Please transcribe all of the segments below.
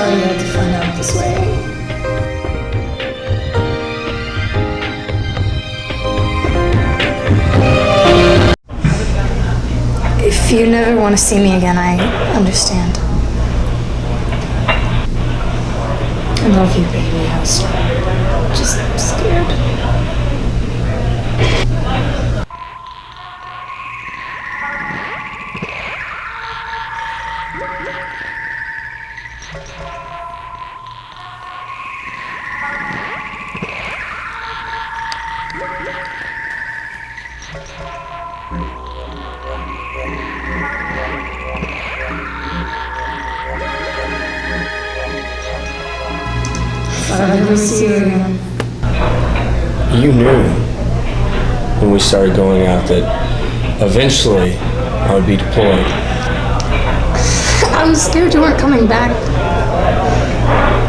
sorry you had to find out this way. If you never want to see me again, I understand. I love you, baby. I was just scared. I'll never see you again. You knew when we started going out that eventually I would be deployed. I was scared you weren't coming back.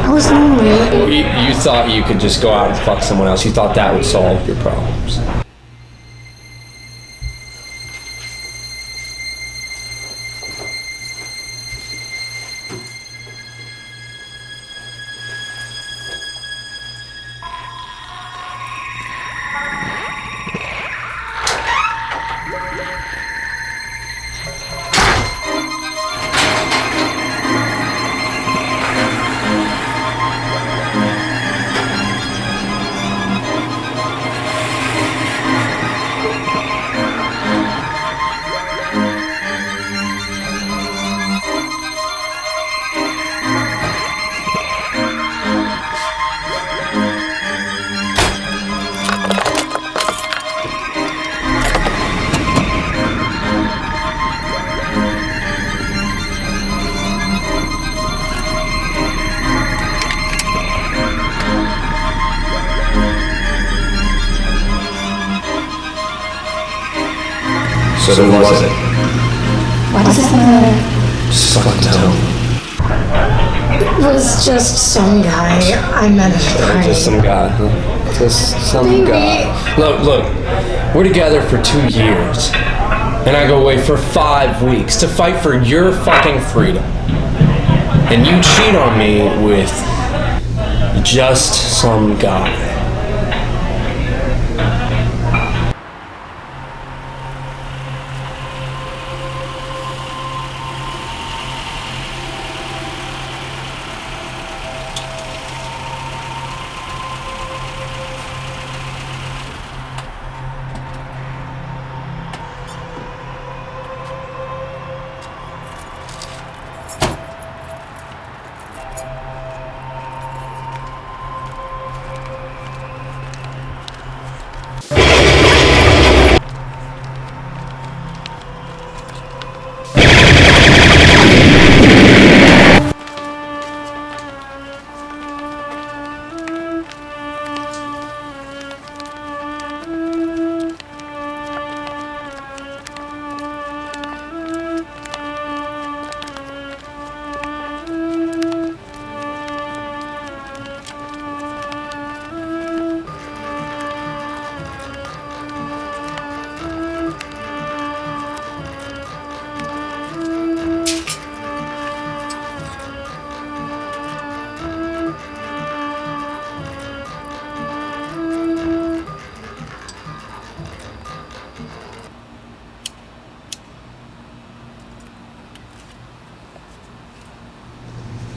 I was lonely. Well, you thought you could just go out and fuck someone else. You thought that would solve your problems. So who was it? Why does it matter? Just fucking tell me. It was just some guy I met at a party. Just some guy, huh? Just some Maybe. guy. Look, we're together for 2 years. And I go away for 5 weeks to fight for your fucking freedom. And you cheat on me with just some guy.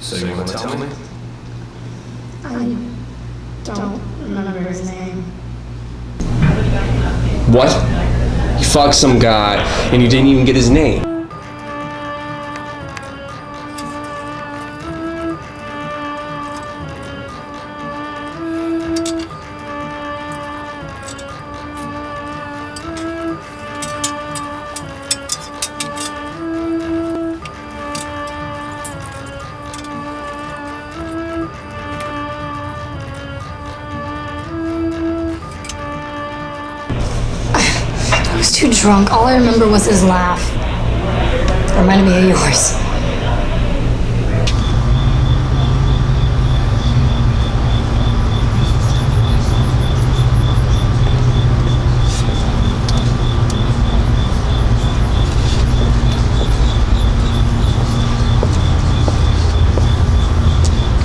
So you want to tell me? I don't remember his name. What? You fucked some guy and you didn't even get his name. I was too drunk. All I remember was his laugh. It reminded me of yours.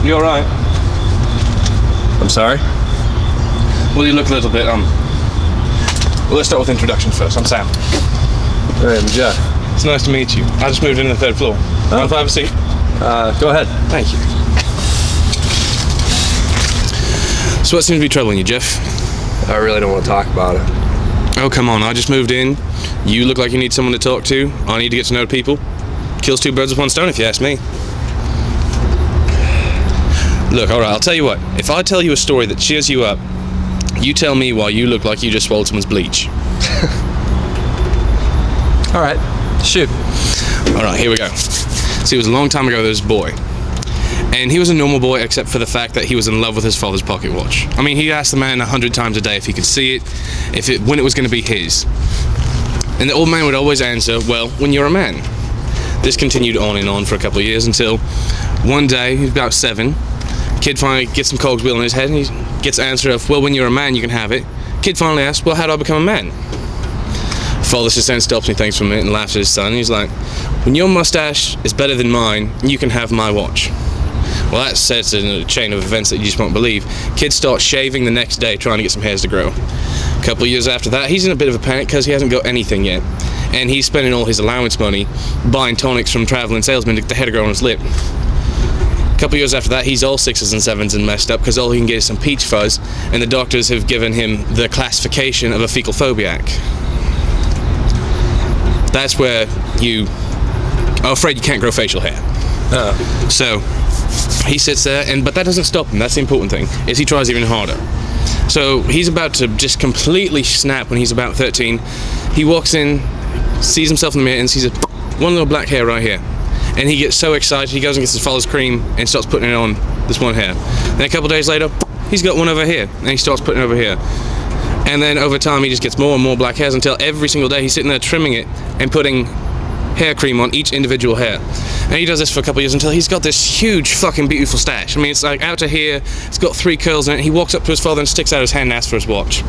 You alright? I'm sorry? Well, you look a little bit, well, let's start with introductions first. I'm Sam. I'm Jeff. It's nice to meet you. I just moved in the 3rd floor. Want to have a seat? Go ahead. Thank you. So what seems to be troubling you, Jeff? I really don't want to talk about it. Oh, come on. I just moved in. You look like you need someone to talk to. I need to get to know people. Kills 2 birds with 1 stone, if you ask me. Look, alright, I'll tell you what. If I tell you a story that cheers you up, you tell me why you look like you just swallowed someone's bleach. Alright, shoot. Alright, here we go. See, it was a long time ago, there was a boy. And he was a normal boy except for the fact that he was in love with his father's pocket watch. I mean, he asked the man 100 times a day if he could see it, when it was going to be his. And the old man would always answer, well, when you're a man. This continued on and on for a couple of years until one day, he was about 7, kid finally gets some cogs wheel in his head and he gets the answer of, well, when you're a man, you can have it. Kid finally asks, well, how do I become a man? Father just then stops and he thinks for a minute and laughs at his son. He's like, when your mustache is better than mine, you can have my watch. Well, that sets in a chain of events that you just won't believe. Kid starts shaving the next day, trying to get some hairs to grow. A couple of years after that, he's in a bit of a panic because he hasn't got anything yet. And he's spending all his allowance money buying tonics from traveling salesmen to get the hair to grow on his lip. A couple of years after that, he's all 6s and 7s and messed up because all he can get is some peach fuzz, and the doctors have given him the classification of a fecal phobiac. That's where you are afraid you can't grow facial hair. So he sits there, but that doesn't stop him. That's the important thing, is he tries even harder. So he's about to just completely snap when he's about 13. He walks in, sees himself in the mirror, and sees one little black hair right here. And he gets so excited, he goes and gets his father's cream and starts putting it on this one hair. Then a couple days later, he's got one over here, and he starts putting it over here. And then over time, he just gets more and more black hairs until every single day he's sitting there trimming it and putting hair cream on each individual hair. And he does this for a couple of years until he's got this huge fucking beautiful stash. I mean, it's like out to here, it's got 3 curls in it. He walks up to his father and sticks out his hand and asks for his watch.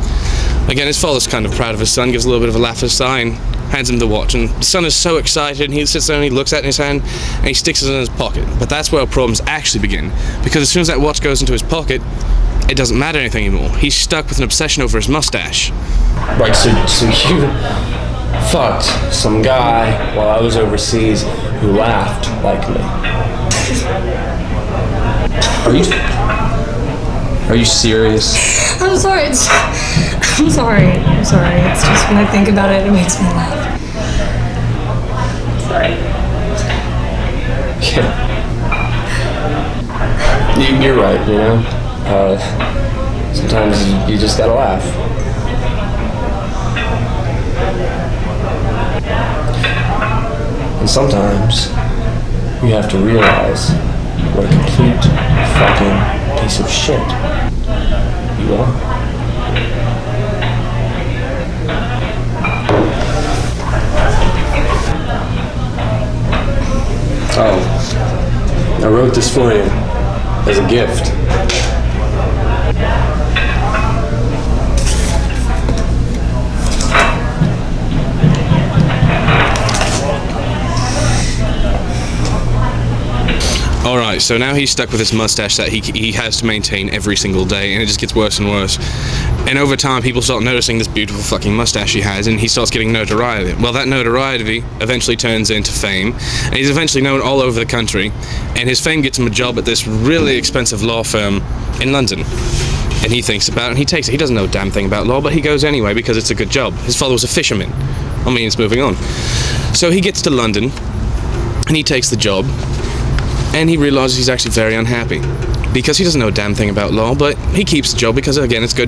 Again, his father's kind of proud of his son, gives a little bit of a laugh at his sigh and hands him the watch. And the son is so excited, and he sits there and he looks at it in his hand and he sticks it in his pocket. But that's where problems actually begin, because as soon as that watch goes into his pocket, it doesn't matter anything anymore. He's stuck with an obsession over his mustache. Right, so you fucked some guy while I was overseas who laughed like me. Are you serious? I'm sorry. I'm sorry. It's just when I think about it, it makes me laugh. Sorry. Yeah. You're right, you know? Sometimes you just gotta laugh. And sometimes you have to realize what a complete fucking piece of shit you are. Oh, I wrote this for you as a gift. Alright, so now he's stuck with this mustache that he has to maintain every single day, and it just gets worse and worse. And over time, people start noticing this beautiful fucking mustache he has, and he starts getting notoriety. Well, that notoriety eventually turns into fame, and he's eventually known all over the country, and his fame gets him a job at this really expensive law firm in London. And he thinks about it, and he takes it. He doesn't know a damn thing about law, but he goes anyway because it's a good job. His father was a fisherman. I mean, it's moving on. So he gets to London, and he takes the job, and he realizes he's actually very unhappy because he doesn't know a damn thing about law, but he keeps the job because, again, it's good